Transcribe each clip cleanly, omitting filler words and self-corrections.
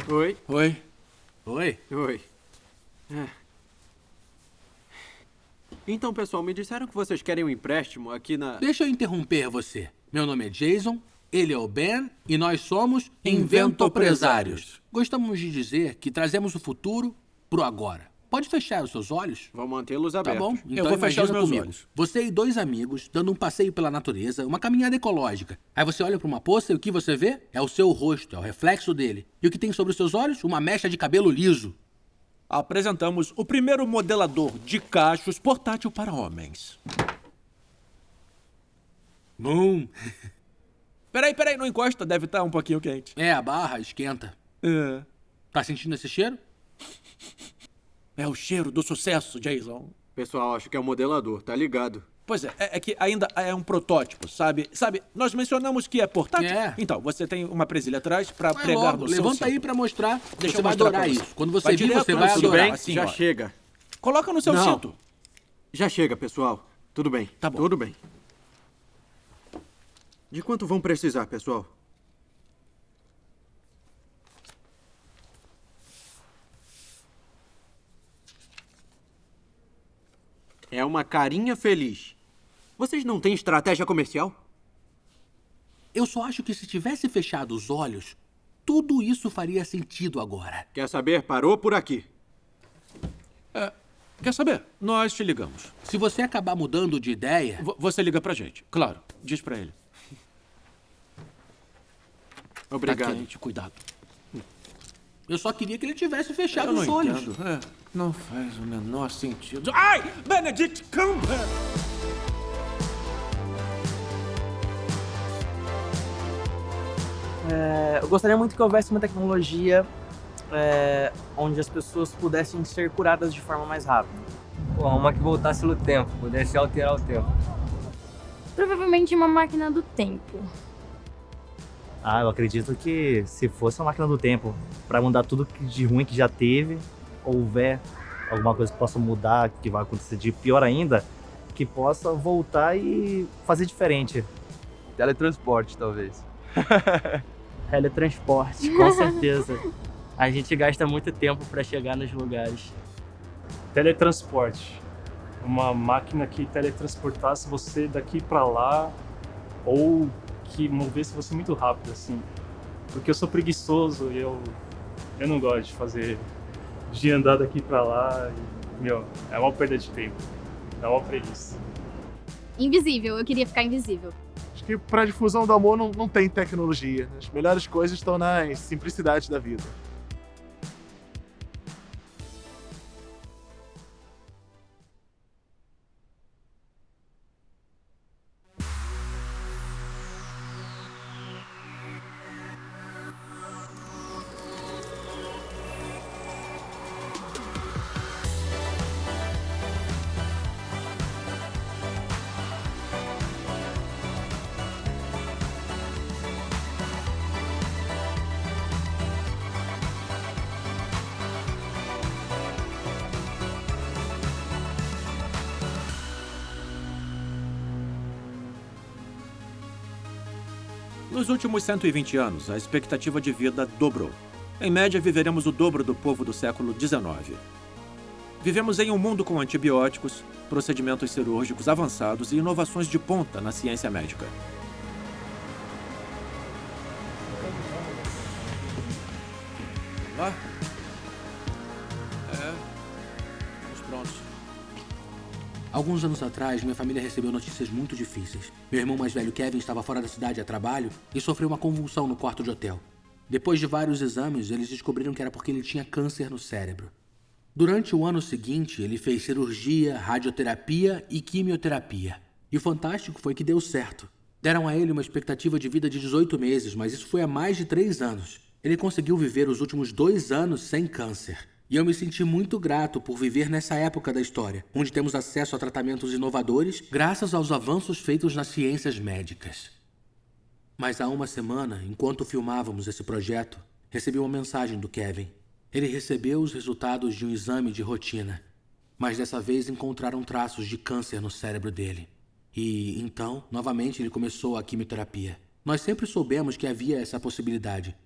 Oi. Oi. Oi. Oi. Então, pessoal, me disseram que vocês querem um empréstimo aqui na... Deixa eu interromper você. Meu nome é Jason, ele é o Ben e nós somos Inventopresários. Gostamos de dizer que trazemos o futuro pro agora. Pode fechar os seus olhos? Vou mantê-los Tá abertos. bom, então Eu vou fechar os imagina meus comigo. olhos. Você e dois amigos dando um passeio pela natureza, uma caminhada ecológica. Aí você olha pra uma poça e o que você vê? É o seu rosto, é o reflexo dele. E o que tem sobre os seus olhos? Uma mecha de cabelo liso. Apresentamos o primeiro modelador de cachos portátil para homens. Bum. Peraí, não encosta, deve estar um pouquinho quente. É, a barra esquenta. Tá sentindo esse cheiro? É o cheiro do sucesso, Jason. Pessoal, acho que é o modelador, tá ligado? Pois é que ainda é um protótipo, sabe? Nós mencionamos que é portátil. É. Então, você tem uma presilha atrás para Vai pregar logo, no seu levanta aí cinto. pra mostrar. Deixa Você eu vai mostrar adorar pra você. isso. Quando você Vai vir, direto você no vai cinto. adorar. Bem, assim, já ó. chega. Coloca no seu Não. cinto. Já chega, pessoal. Tudo bem. Tá bom. Tudo bem. De quanto vão precisar, pessoal? É uma carinha feliz. Vocês não têm estratégia comercial? Eu só acho que se tivesse fechado os olhos, tudo isso faria sentido agora. Quer saber? Parou por aqui. Quer saber? Nós te ligamos. Se você acabar mudando de ideia... Você liga pra gente, claro. Diz pra ele. Obrigado. Tá quente, cuidado. Eu só queria que ele tivesse fechado Eu não os olhos. entendo. Não faz o menor sentido. Ai! Benedict Cumber! Eu gostaria muito que houvesse uma tecnologia onde as pessoas pudessem ser curadas de forma mais rápida. Pô, uma que voltasse no tempo, pudesse alterar o tempo. Provavelmente uma máquina do tempo. Eu acredito que se fosse uma máquina do tempo para mudar tudo de ruim que já teve, ou houver alguma coisa que possa mudar, que vai acontecer de pior ainda, que possa voltar e fazer diferente. Teletransporte, talvez. Teletransporte, com certeza. A gente gasta muito tempo para chegar nos lugares. Teletransporte. Uma máquina que teletransportasse você daqui para lá, ou que movesse você muito rápido, assim. Porque eu sou preguiçoso e eu não gosto de andar daqui para lá. E, é uma perda de tempo. É uma preguiça. Invisível, eu queria ficar invisível. Acho que para a difusão do amor não tem tecnologia. As melhores coisas estão nas simplicidades da vida. Nos últimos 120 anos, a expectativa de vida dobrou. Em média, viveremos o dobro do povo do século XIX. Vivemos em um mundo com antibióticos, procedimentos cirúrgicos avançados e inovações de ponta na ciência médica. Lá? Estamos prontos. Alguns anos atrás, minha família recebeu notícias muito difíceis. Meu irmão mais velho, Kevin, estava fora da cidade a trabalho e sofreu uma convulsão no quarto de hotel. Depois de vários exames, eles descobriram que era porque ele tinha câncer no cérebro. Durante o ano seguinte, ele fez cirurgia, radioterapia e quimioterapia. E o fantástico foi que deu certo. Deram a ele uma expectativa de vida de 18 meses, mas isso foi há mais de 3 anos. Ele conseguiu viver os últimos 2 anos sem câncer. E eu me senti muito grato por viver nessa época da história, onde temos acesso a tratamentos inovadores graças aos avanços feitos nas ciências médicas. Mas há uma semana, enquanto filmávamos esse projeto, recebi uma mensagem do Kevin. Ele recebeu os resultados de um exame de rotina, mas dessa vez encontraram traços de câncer no cérebro dele. E, então, novamente ele começou a quimioterapia. Nós sempre soubemos que havia essa possibilidade,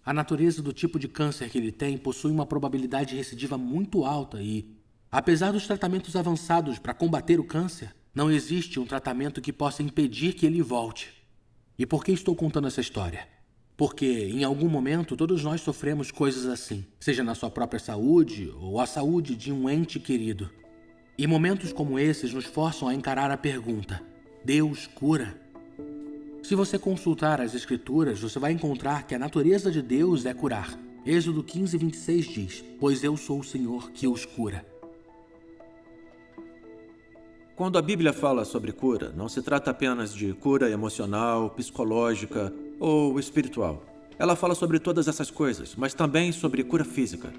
A natureza do tipo de câncer que ele tem possui uma probabilidade de recidiva muito alta e, apesar dos tratamentos avançados para combater o câncer, não existe um tratamento que possa impedir que ele volte. E por que estou contando essa história? Porque, em algum momento, todos nós sofremos coisas assim, seja na sua própria saúde ou a saúde de um ente querido. E momentos como esses nos forçam a encarar a pergunta: Deus cura? Se você consultar as Escrituras, você vai encontrar que a natureza de Deus é curar. Êxodo 15:26 diz: Pois eu sou o Senhor que os cura. Quando a Bíblia fala sobre cura, não se trata apenas de cura emocional, psicológica ou espiritual. Ela fala sobre todas essas coisas, mas também sobre cura física.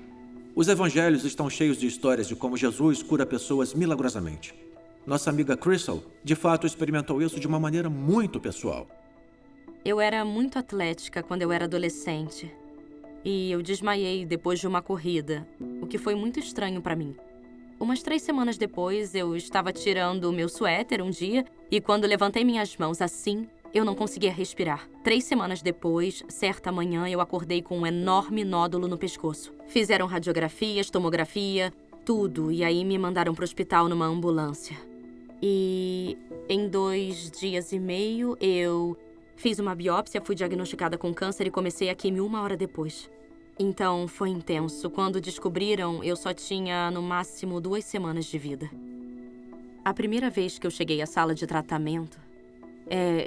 Os evangelhos estão cheios de histórias de como Jesus cura pessoas milagrosamente. Nossa amiga Crystal, de fato, experimentou isso de uma maneira muito pessoal. Eu era muito atlética quando eu era adolescente. E eu desmaiei depois de uma corrida, o que foi muito estranho para mim. Umas 3 semanas depois, eu estava tirando o meu suéter um dia e quando levantei minhas mãos assim, eu não conseguia respirar. 3 semanas depois, certa manhã, eu acordei com um enorme nódulo no pescoço. Fizeram radiografias, tomografia, tudo, e aí me mandaram para o hospital numa ambulância. E em 2 dias e meio, eu fiz uma biópsia, fui diagnosticada com câncer e comecei a quimio 1 hora depois. Então, foi intenso. Quando descobriram, eu só tinha, no máximo, 2 semanas de vida. A primeira vez que eu cheguei à sala de tratamento,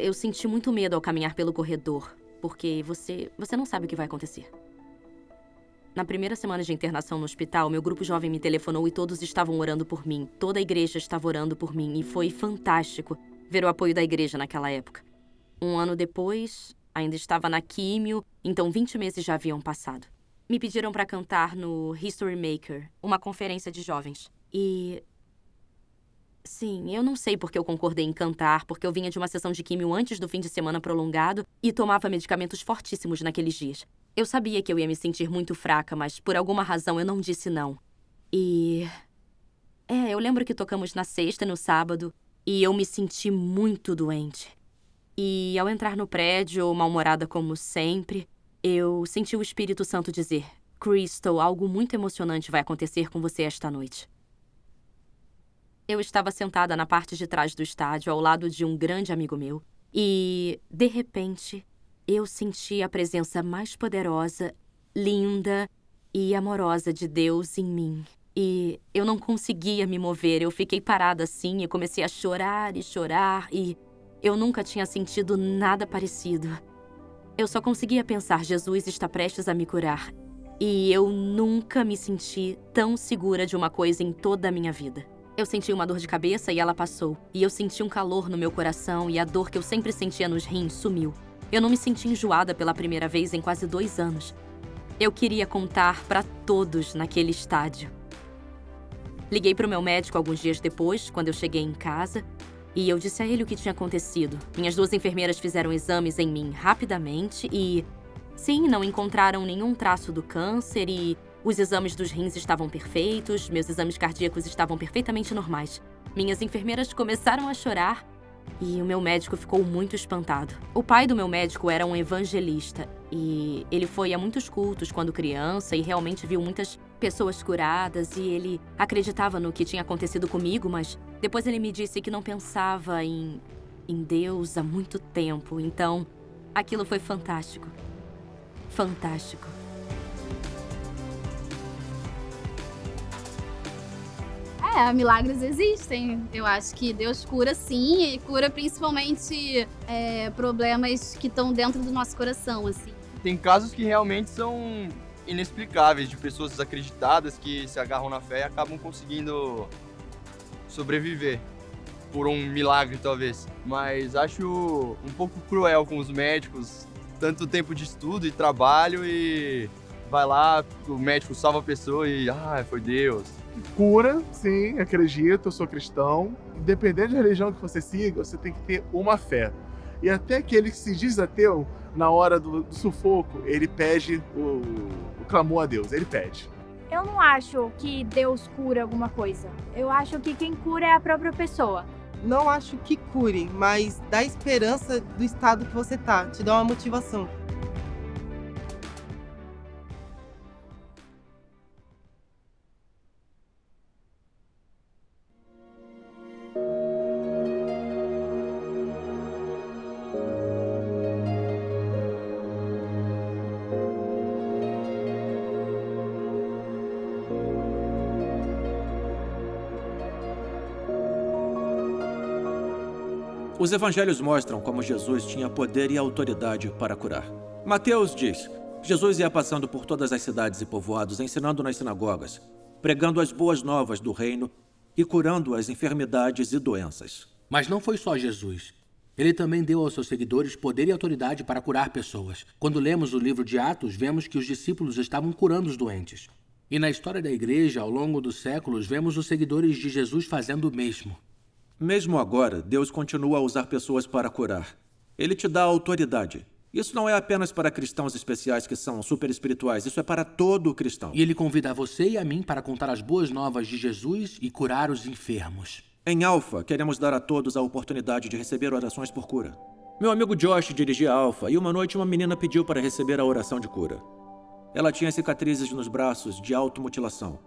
eu senti muito medo ao caminhar pelo corredor, porque você não sabe o que vai acontecer. Na primeira semana de internação no hospital, meu grupo jovem me telefonou e todos estavam orando por mim. Toda a igreja estava orando por mim e foi fantástico ver o apoio da igreja naquela época. 1 ano depois, ainda estava na químio, então 20 meses já haviam passado. Me pediram para cantar no History Maker, uma conferência de jovens. E... sim, eu não sei porque eu concordei em cantar, porque eu vinha de uma sessão de químio antes do fim de semana prolongado e tomava medicamentos fortíssimos naqueles dias. Eu sabia que eu ia me sentir muito fraca, mas por alguma razão eu não disse não. E... eu lembro que tocamos na sexta e no sábado e eu me senti muito doente. E ao entrar no prédio, mal-humorada como sempre, eu senti o Espírito Santo dizer: Crystal, algo muito emocionante vai acontecer com você esta noite. Eu estava sentada na parte de trás do estádio, ao lado de um grande amigo meu, e, de repente, eu senti a presença mais poderosa, linda e amorosa de Deus em mim. E eu não conseguia me mover, eu fiquei parada assim e comecei a chorar e eu nunca tinha sentido nada parecido. Eu só conseguia pensar: Jesus está prestes a me curar. E eu nunca me senti tão segura de uma coisa em toda a minha vida. Eu senti uma dor de cabeça e ela passou. E eu senti um calor no meu coração e a dor que eu sempre sentia nos rins sumiu. Eu não me senti enjoada pela primeira vez em quase 2 anos. Eu queria contar para todos naquele estádio. Liguei para o meu médico alguns dias depois, quando eu cheguei em casa, e eu disse a ele o que tinha acontecido. Minhas 2 enfermeiras fizeram exames em mim rapidamente e, sim, não encontraram nenhum traço do câncer e os exames dos rins estavam perfeitos, meus exames cardíacos estavam perfeitamente normais. Minhas enfermeiras começaram a chorar e o meu médico ficou muito espantado. O pai do meu médico era um evangelista e ele foi a muitos cultos quando criança e realmente viu muitas pessoas curadas e ele acreditava no que tinha acontecido comigo, mas depois ele me disse que não pensava em Deus há muito tempo. Então, aquilo foi fantástico. Fantástico. Milagres existem. Eu acho que Deus cura sim, e cura principalmente problemas que estão dentro do nosso coração, assim. Tem casos que realmente são inexplicáveis, de pessoas desacreditadas que se agarram na fé e acabam conseguindo sobreviver por um milagre, talvez. Mas acho um pouco cruel com os médicos, tanto tempo de estudo e trabalho e vai lá, o médico salva a pessoa e foi Deus. Cura, sim, acredito, eu sou cristão. Independente da religião que você siga, você tem que ter uma fé. E até aquele que se diz ateu, na hora do sufoco, ele pede o clamor a Deus, ele pede. Eu não acho que Deus cura alguma coisa. Eu acho que quem cura é a própria pessoa. Não acho que cure, mas dá esperança do estado que você tá, te dá uma motivação. Os evangelhos mostram como Jesus tinha poder e autoridade para curar. Mateus diz: Jesus ia passando por todas as cidades e povoados, ensinando nas sinagogas, pregando as boas novas do reino e curando as enfermidades e doenças. Mas não foi só Jesus. Ele também deu aos seus seguidores poder e autoridade para curar pessoas. Quando lemos o livro de Atos, vemos que os discípulos estavam curando os doentes. E na história da igreja, ao longo dos séculos, vemos os seguidores de Jesus fazendo o mesmo. Mesmo agora, Deus continua a usar pessoas para curar. Ele te dá autoridade. Isso não é apenas para cristãos especiais que são super espirituais, isso é para todo cristão. E ele convida você e a mim para contar as boas novas de Jesus e curar os enfermos. Em Alpha, queremos dar a todos a oportunidade de receber orações por cura. Meu amigo Josh dirigia Alpha e uma noite uma menina pediu para receber a oração de cura. Ela tinha cicatrizes nos braços de automutilação.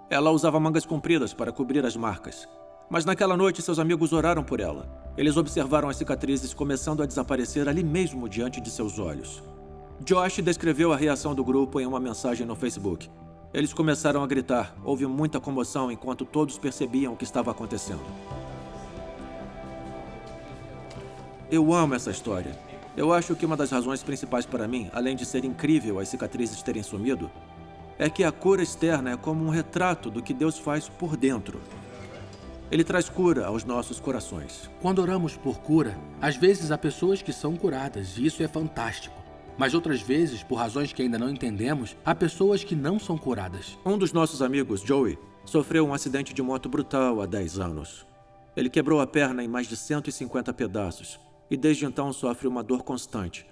Ela usava mangas compridas para cobrir as marcas. Mas naquela noite seus amigos oraram por ela. Eles observaram as cicatrizes começando a desaparecer ali mesmo diante de seus olhos. Josh descreveu a reação do grupo em uma mensagem no Facebook. Eles começaram a gritar. Houve muita comoção enquanto todos percebiam o que estava acontecendo. Eu amo essa história. Eu acho que uma das razões principais para mim, além de ser incrível as cicatrizes terem sumido, é que a cura externa é como um retrato do que Deus faz por dentro. Ele traz cura aos nossos corações. Quando oramos por cura, às vezes há pessoas que são curadas, e isso é fantástico. Mas outras vezes, por razões que ainda não entendemos, há pessoas que não são curadas. Um dos nossos amigos, Joey, sofreu um acidente de moto brutal há 10 anos. Ele quebrou a perna em mais de 150 pedaços e desde então sofre uma dor constante.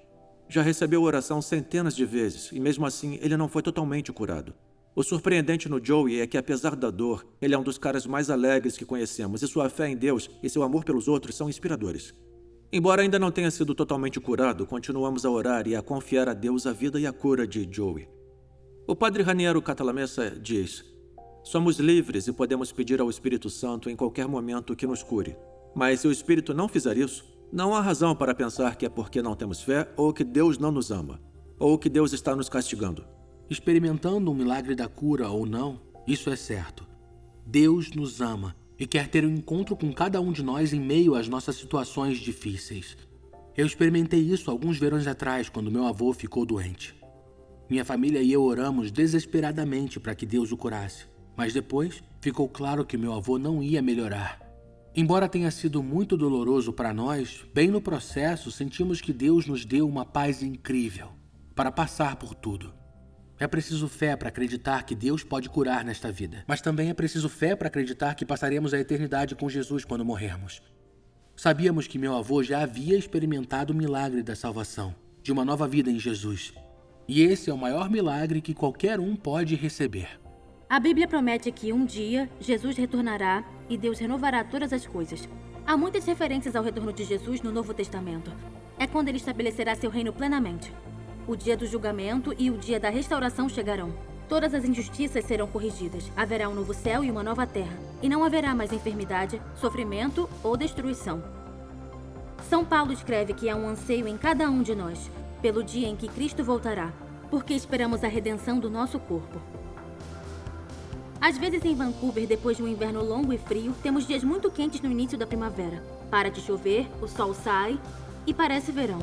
Já recebeu oração centenas de vezes e mesmo assim ele não foi totalmente curado. O surpreendente no Joey é que, apesar da dor, ele é um dos caras mais alegres que conhecemos e sua fé em Deus e seu amor pelos outros são inspiradores. Embora ainda não tenha sido totalmente curado, continuamos a orar e a confiar a Deus a vida e a cura de Joey. O padre Raniero Catalamessa diz: somos livres e podemos pedir ao Espírito Santo em qualquer momento que nos cure. Mas se o Espírito não fizer isso, não há razão para pensar que é porque não temos fé ou que Deus não nos ama, ou que Deus está nos castigando. Experimentando um milagre da cura ou não, isso é certo. Deus nos ama e quer ter um encontro com cada um de nós em meio às nossas situações difíceis. Eu experimentei isso alguns verões atrás, quando meu avô ficou doente. Minha família e eu oramos desesperadamente para que Deus o curasse, mas depois ficou claro que meu avô não ia melhorar. Embora tenha sido muito doloroso para nós, bem no processo sentimos que Deus nos deu uma paz incrível para passar por tudo. É preciso fé para acreditar que Deus pode curar nesta vida, mas também é preciso fé para acreditar que passaremos a eternidade com Jesus quando morrermos. Sabíamos que meu avô já havia experimentado o milagre da salvação, de uma nova vida em Jesus. E esse é o maior milagre que qualquer um pode receber. A Bíblia promete que um dia Jesus retornará e Deus renovará todas as coisas. Há muitas referências ao retorno de Jesus no Novo Testamento. É quando ele estabelecerá seu reino plenamente. O dia do julgamento e o dia da restauração chegarão. Todas as injustiças serão corrigidas. Haverá um novo céu e uma nova terra. E não haverá mais enfermidade, sofrimento ou destruição. São Paulo escreve que há um anseio em cada um de nós, pelo dia em que Cristo voltará, porque esperamos a redenção do nosso corpo. Às vezes em Vancouver, depois de um inverno longo e frio, temos dias muito quentes no início da primavera. Para de chover, o sol sai e parece verão.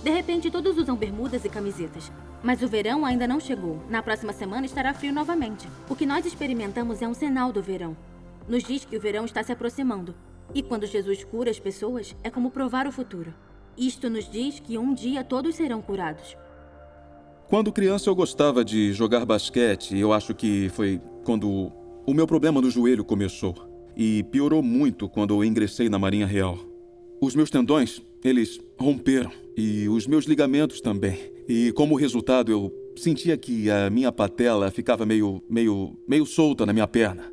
De repente, todos usam bermudas e camisetas. Mas o verão ainda não chegou. Na próxima semana estará frio novamente. O que nós experimentamos é um sinal do verão. Nos diz que o verão está se aproximando. E quando Jesus cura as pessoas, é como provar o futuro. Isto nos diz que um dia todos serão curados. Quando criança eu gostava de jogar basquete e eu acho que foi quando o meu problema no joelho começou. E piorou muito quando eu ingressei na Marinha Real. Os meus tendões, eles romperam. E os meus ligamentos também. E como resultado, eu sentia que a minha patela ficava meio solta na minha perna.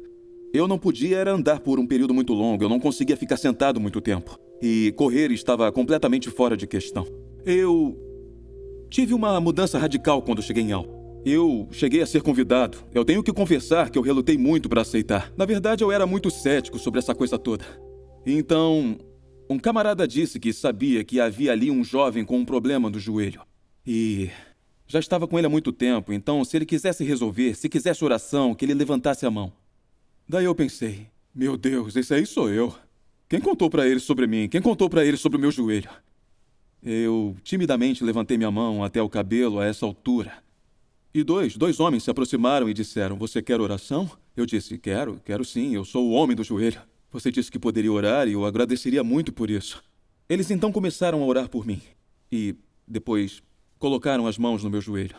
Eu não podia era andar por um período muito longo, eu não conseguia ficar sentado muito tempo. E correr estava completamente fora de questão. Eu tive uma mudança radical quando cheguei em Al. Eu cheguei a ser convidado. Eu tenho que confessar que eu relutei muito para aceitar. Na verdade, eu era muito cético sobre essa coisa toda. Então, um camarada disse que sabia que havia ali um jovem com um problema no joelho. E já estava com ele há muito tempo, então se ele quisesse resolver, se quisesse oração, que ele levantasse a mão. Daí eu pensei, meu Deus, esse aí sou eu. Quem contou pra ele sobre mim? Quem contou pra ele sobre o meu joelho? Eu timidamente levantei minha mão até o cabelo a essa altura. E dois homens se aproximaram e disseram: você quer oração? Eu disse: quero sim, eu sou o homem do joelho. Você disse que poderia orar e eu agradeceria muito por isso. Eles então começaram a orar por mim. E depois colocaram as mãos no meu joelho.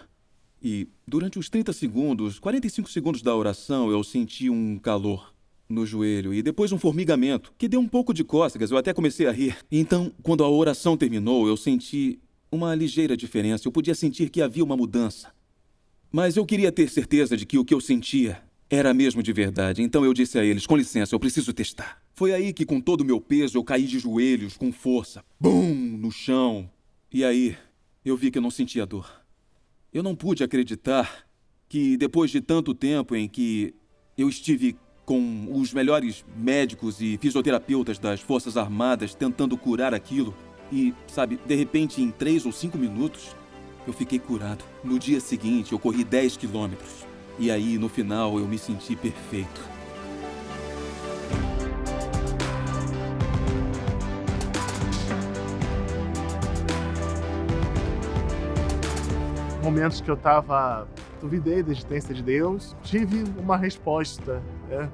E durante os 30 segundos, 45 segundos da oração, eu senti um calor no joelho e depois um formigamento que deu um pouco de cócegas. Eu até comecei a rir. E então, quando a oração terminou, eu senti uma ligeira diferença. Eu podia sentir que havia uma mudança. Mas eu queria ter certeza de que o que eu sentia era mesmo de verdade. Então eu disse a eles: com licença, eu preciso testar. Foi aí que, com todo o meu peso, eu caí de joelhos com força. Bum! No chão. E aí, eu vi que eu não sentia dor. Eu não pude acreditar que, depois de tanto tempo em que eu estive com os melhores médicos e fisioterapeutas das Forças Armadas tentando curar aquilo, e, sabe, de repente, em 3 ou 5 minutos, eu fiquei curado. No dia seguinte, eu corri 10 quilômetros. E aí, no final, eu me senti perfeito. Momentos que eu duvidei da existência de Deus, tive uma resposta, né?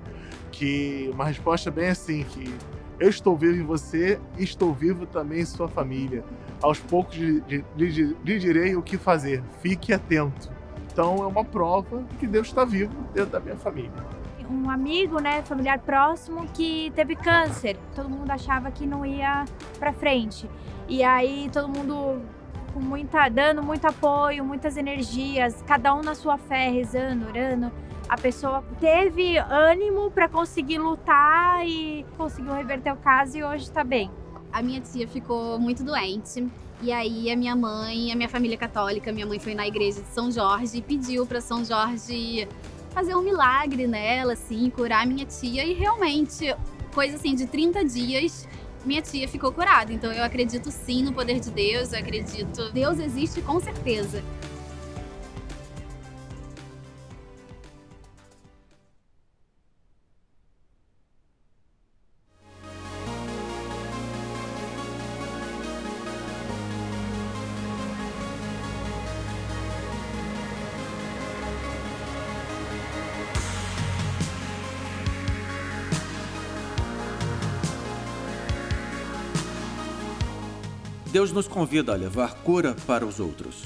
Uma resposta bem assim, que eu estou vivo em você e estou vivo também em sua família. Aos poucos lhe direi o que fazer, fique atento. Então é uma prova que Deus está vivo dentro da minha família. Um amigo, né, familiar próximo que teve câncer. Todo mundo achava que não ia pra frente. E aí todo mundo dando muito apoio, muitas energias, cada um na sua fé, rezando, orando. A pessoa teve ânimo para conseguir lutar e conseguiu reverter o caso e hoje tá bem. A minha tia ficou muito doente e aí a minha família católica, minha mãe foi na igreja de São Jorge e pediu para São Jorge fazer um milagre nela, assim, curar a minha tia e realmente, coisa assim de 30 dias, minha tia ficou curada. Então eu acredito sim no poder de Deus, eu acredito. Deus existe com certeza. Deus nos convida a levar cura para os outros.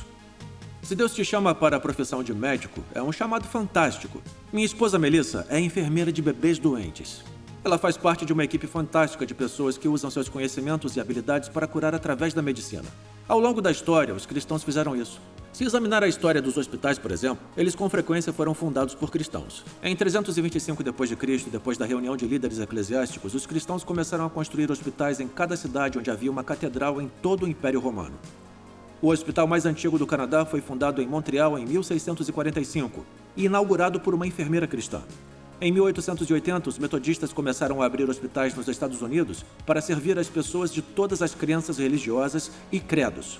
Se Deus te chama para a profissão de médico, é um chamado fantástico. Minha esposa Melissa é enfermeira de bebês doentes. Ela faz parte de uma equipe fantástica de pessoas que usam seus conhecimentos e habilidades para curar através da medicina. Ao longo da história, os cristãos fizeram isso. Se examinar a história dos hospitais, por exemplo, eles com frequência foram fundados por cristãos. Em 325 d.C., depois da reunião de líderes eclesiásticos, os cristãos começaram a construir hospitais em cada cidade onde havia uma catedral em todo o Império Romano. O hospital mais antigo do Canadá foi fundado em Montreal em 1645 e inaugurado por uma enfermeira cristã. Em 1880, os metodistas começaram a abrir hospitais nos Estados Unidos para servir as pessoas de todas as crenças religiosas e credos.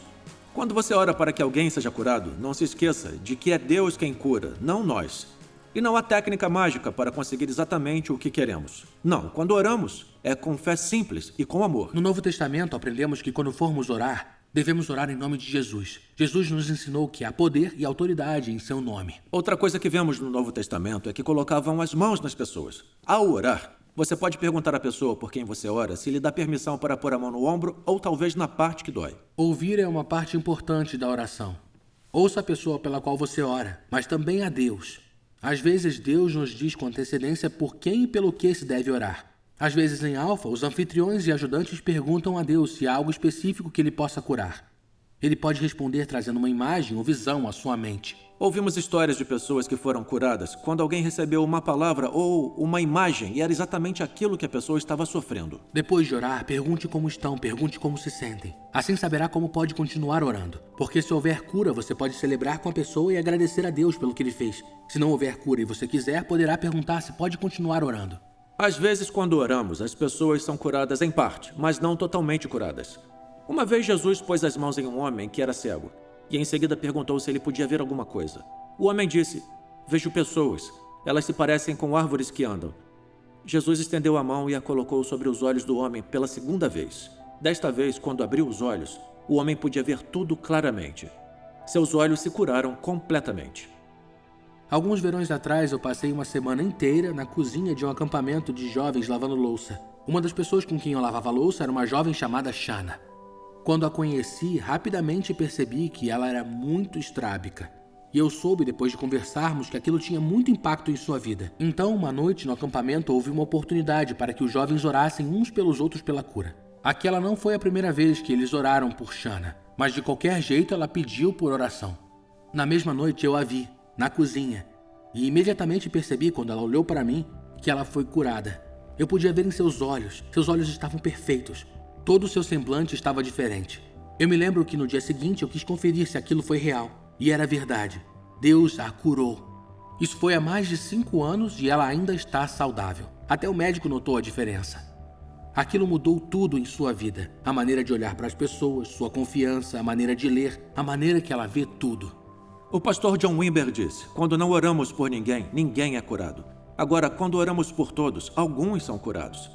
Quando você ora para que alguém seja curado, não se esqueça de que é Deus quem cura, não nós. E não há técnica mágica para conseguir exatamente o que queremos. Não, quando oramos, é com fé simples e com amor. No Novo Testamento, aprendemos que quando formos orar, devemos orar em nome de Jesus. Jesus nos ensinou que há poder e autoridade em seu nome. Outra coisa que vemos no Novo Testamento é que colocavam as mãos nas pessoas. Ao orar, você pode perguntar à pessoa por quem você ora se lhe dá permissão para pôr a mão no ombro ou talvez na parte que dói. Ouvir é uma parte importante da oração. Ouça a pessoa pela qual você ora, mas também a Deus. Às vezes, Deus nos diz com antecedência por quem e pelo que se deve orar. Às vezes, em Alfa, os anfitriões e ajudantes perguntam a Deus se há algo específico que ele possa curar. Ele pode responder trazendo uma imagem ou visão à sua mente. Ouvimos histórias de pessoas que foram curadas quando alguém recebeu uma palavra ou uma imagem e era exatamente aquilo que a pessoa estava sofrendo. Depois de orar, pergunte como estão, pergunte como se sentem. Assim saberá como pode continuar orando. Porque se houver cura, você pode celebrar com a pessoa e agradecer a Deus pelo que ele fez. Se não houver cura e você quiser, poderá perguntar se pode continuar orando. Às vezes, quando oramos, as pessoas são curadas em parte, mas não totalmente curadas. Uma vez Jesus pôs as mãos em um homem que era cego, e em seguida perguntou se ele podia ver alguma coisa. O homem disse: "Vejo pessoas. Elas se parecem com árvores que andam." Jesus estendeu a mão e a colocou sobre os olhos do homem pela segunda vez. Desta vez, quando abriu os olhos, o homem podia ver tudo claramente. Seus olhos se curaram completamente. Alguns verões atrás, eu passei uma semana inteira na cozinha de um acampamento de jovens lavando louça. Uma das pessoas com quem eu lavava louça era uma jovem chamada Shana. Quando a conheci, rapidamente percebi que ela era muito estrábica. E eu soube, depois de conversarmos, que aquilo tinha muito impacto em sua vida. Então, uma noite no acampamento, houve uma oportunidade para que os jovens orassem uns pelos outros pela cura. Aquela não foi a primeira vez que eles oraram por Shana, mas de qualquer jeito ela pediu por oração. Na mesma noite eu a vi, na cozinha, e imediatamente percebi, quando ela olhou para mim, que ela foi curada. Eu podia ver em seus olhos estavam perfeitos. Todo o seu semblante estava diferente. Eu me lembro que no dia seguinte eu quis conferir se aquilo foi real. E era verdade. Deus a curou. Isso foi há mais de 5 anos e ela ainda está saudável. Até o médico notou a diferença. Aquilo mudou tudo em sua vida. A maneira de olhar para as pessoas, sua confiança, a maneira de ler, a maneira que ela vê tudo. O pastor John Wimber disse: quando não oramos por ninguém, ninguém é curado. Agora, quando oramos por todos, alguns são curados.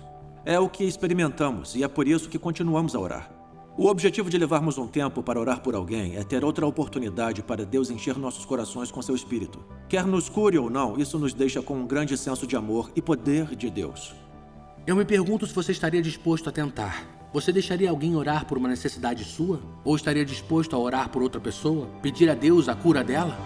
É o que experimentamos e é por isso que continuamos a orar. O objetivo de levarmos um tempo para orar por alguém é ter outra oportunidade para Deus encher nossos corações com seu Espírito. Quer nos cure ou não, isso nos deixa com um grande senso de amor e poder de Deus. Eu me pergunto se você estaria disposto a tentar. Você deixaria alguém orar por uma necessidade sua? Ou estaria disposto a orar por outra pessoa? Pedir a Deus a cura dela?